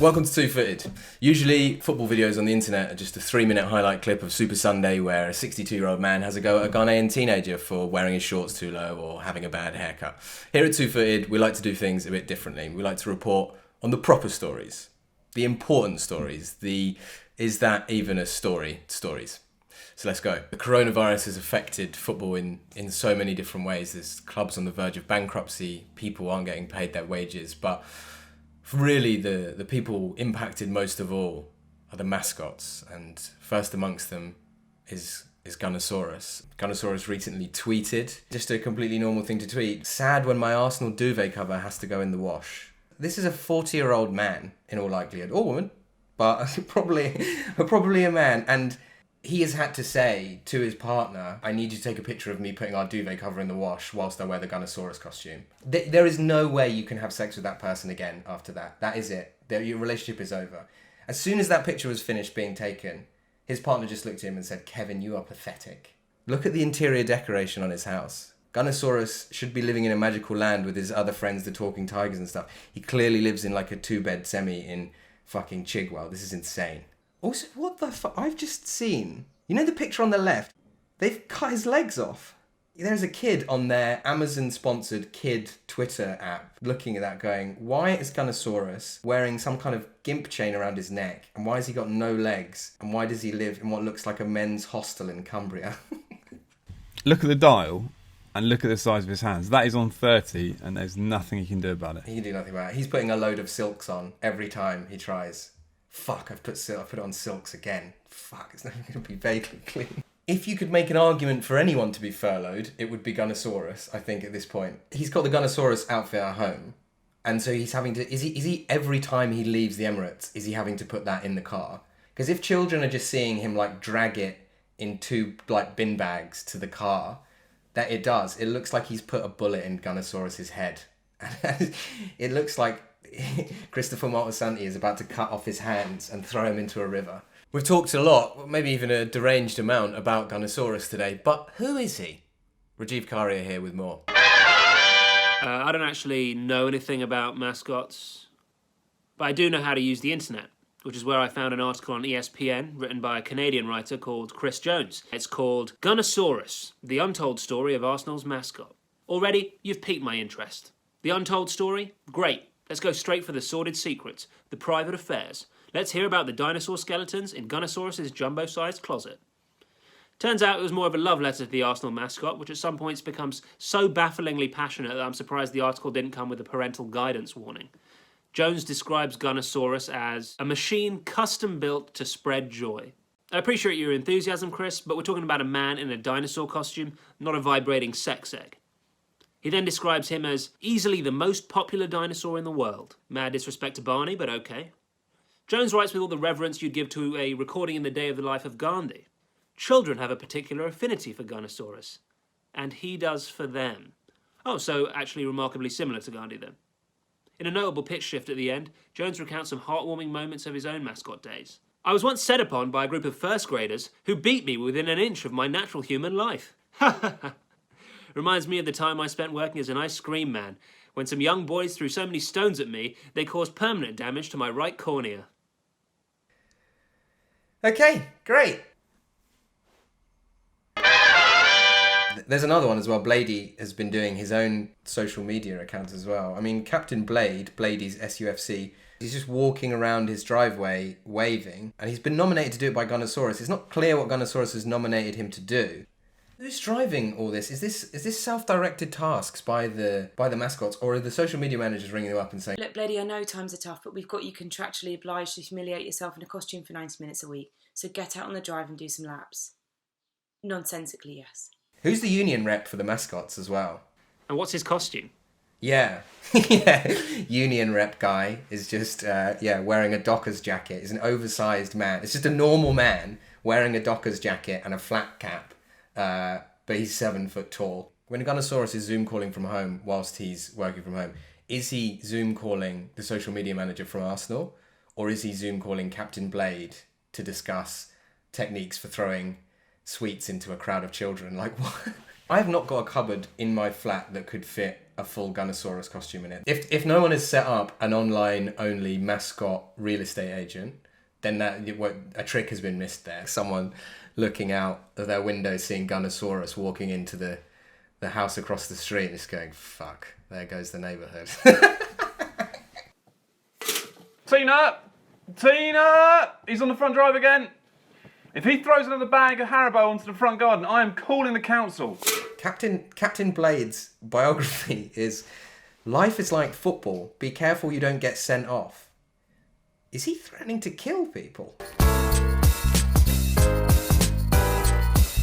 Welcome to Two Footed. Usually football videos on the internet are just a 3-minute highlight clip of Super Sunday where a 62-year-old man has a go at a Ghanaian teenager for wearing his shorts too low or having a bad haircut. Here at Two Footed, we like to do things a bit differently. We like to report on the proper stories, the important stories, the is that even a story stories. So let's go. The coronavirus has affected football in so many different ways. There's clubs on the verge of bankruptcy, people aren't getting paid their wages, but really the people impacted most of all are the mascots, and first amongst them is Gunnersaurus. Gunnersaurus recently tweeted, just a completely normal thing to tweet, "Sad when my Arsenal duvet cover has to go in the wash." This is a 40-year-old man, in all likelihood, or woman, but probably a man, and he has had to say to his partner, "I need you to take a picture of me putting our duvet cover in the wash whilst I wear the Gunnersaurus costume." There is no way you can have sex with that person again after that. That is it. Your relationship is over. As soon as that picture was finished being taken, his partner just looked at him and said, "Kevin, you are pathetic." Look at the interior decoration on his house. Gunnersaurus should be living in a magical land with his other friends, the talking tigers and stuff. He clearly lives in like a 2-bed semi in fucking Chigwell. This is insane. Also, what the fuck? I've just seen, you know the picture on the left? They've cut his legs off. There's a kid on their Amazon-sponsored kid Twitter app looking at that going, why is Gunnersaurus wearing some kind of gimp chain around his neck? And why has he got no legs? And why does he live in what looks like a men's hostel in Cumbria? Look at the dial and look at the size of his hands. That is on 30 and there's nothing he can do about it. He can do nothing about it. He's putting a load of silks on every time he tries. Fuck, I've put it on silks again. Fuck, it's never going to be vaguely clean. If you could make an argument for anyone to be furloughed, it would be Gunnersaurus, I think, at this point. He's got the Gunnersaurus outfit at home, and so he's having to... Is he every time he leaves the Emirates, is he having to put that in the car? Because if children are just seeing him, like, drag it in 2, like, bin bags to the car, that it does. It looks like he's put a bullet in Gunnersaurus's head. It looks like Christopher Moltisanti is about to cut off his hands and throw him into a river. We've talked a lot, maybe even a deranged amount, about Gunnersaurus today, but who is he? Rajiv Karia here with more. I don't actually know anything about mascots, but I do know how to use the internet, which is where I found an article on ESPN written by a Canadian writer called Chris Jones. It's called Gunnersaurus, the untold story of Arsenal's mascot. Already, you've piqued my interest. The untold story? Great. Let's go straight for the sordid secrets, the private affairs. Let's hear about the dinosaur skeletons in Gunnersaurus' jumbo-sized closet. Turns out it was more of a love letter to the Arsenal mascot, which at some points becomes so bafflingly passionate that I'm surprised the article didn't come with a parental guidance warning. Jones describes Gunnersaurus as a machine custom-built to spread joy. I appreciate your enthusiasm, Chris, but we're talking about a man in a dinosaur costume, not a vibrating sex egg. He then describes him as easily the most popular dinosaur in the world. Mad disrespect to Barney, but okay. Jones writes with all the reverence you'd give to a recording in the day of the life of Gandhi. Children have a particular affinity for Gunnersaurus, and he does for them. Oh, so actually remarkably similar to Gandhi then. In a notable pitch shift at the end, Jones recounts some heartwarming moments of his own mascot days. "I was once set upon by a group of first graders who beat me within an inch of my natural human life. Ha ha ha. Reminds me of the time I spent working as an ice cream man, when some young boys threw so many stones at me, they caused permanent damage to my right cornea." Okay, great. There's another one as well. Bladey has been doing his own social media account as well. I mean, Captain Blade, Bladey's SUFC, he's just walking around his driveway waving, and he's been nominated to do it by Gunnersaurus. It's not clear what Gunnersaurus has nominated him to do. Who's driving all this? Is this self-directed tasks by the mascots, or are the social media managers ringing them up and saying, "Look, Blady, I know times are tough, but we've got you contractually obliged to humiliate yourself in a costume for 90 minutes a week, so get out on the drive and do some laps." Nonsensically, yes. Who's the union rep for the mascots as well? And what's his costume? Yeah. Yeah. Union rep guy is just, wearing a Dockers jacket. He's an oversized man. It's just a normal man wearing a Dockers jacket and a flat cap. But he's 7 foot tall. When Gunnersaurus is Zoom calling from home whilst he's working from home, is he Zoom calling the social media manager from Arsenal? Or is he Zoom calling Captain Blade to discuss techniques for throwing sweets into a crowd of children? Like, what? I have not got a cupboard in my flat that could fit a full Gunnersaurus costume in it. If no one has set up an online-only mascot real estate agent, then a trick has been missed there. Someone looking out of their window seeing Gunnersaurus walking into the house across the street and just going, fuck, there goes the neighbourhood. Tina! He's on the front drive again. If he throws another bag of Haribo onto the front garden, I am calling the council. Captain Blade's biography is, life is like football. Be careful you don't get sent off. Is he threatening to kill people?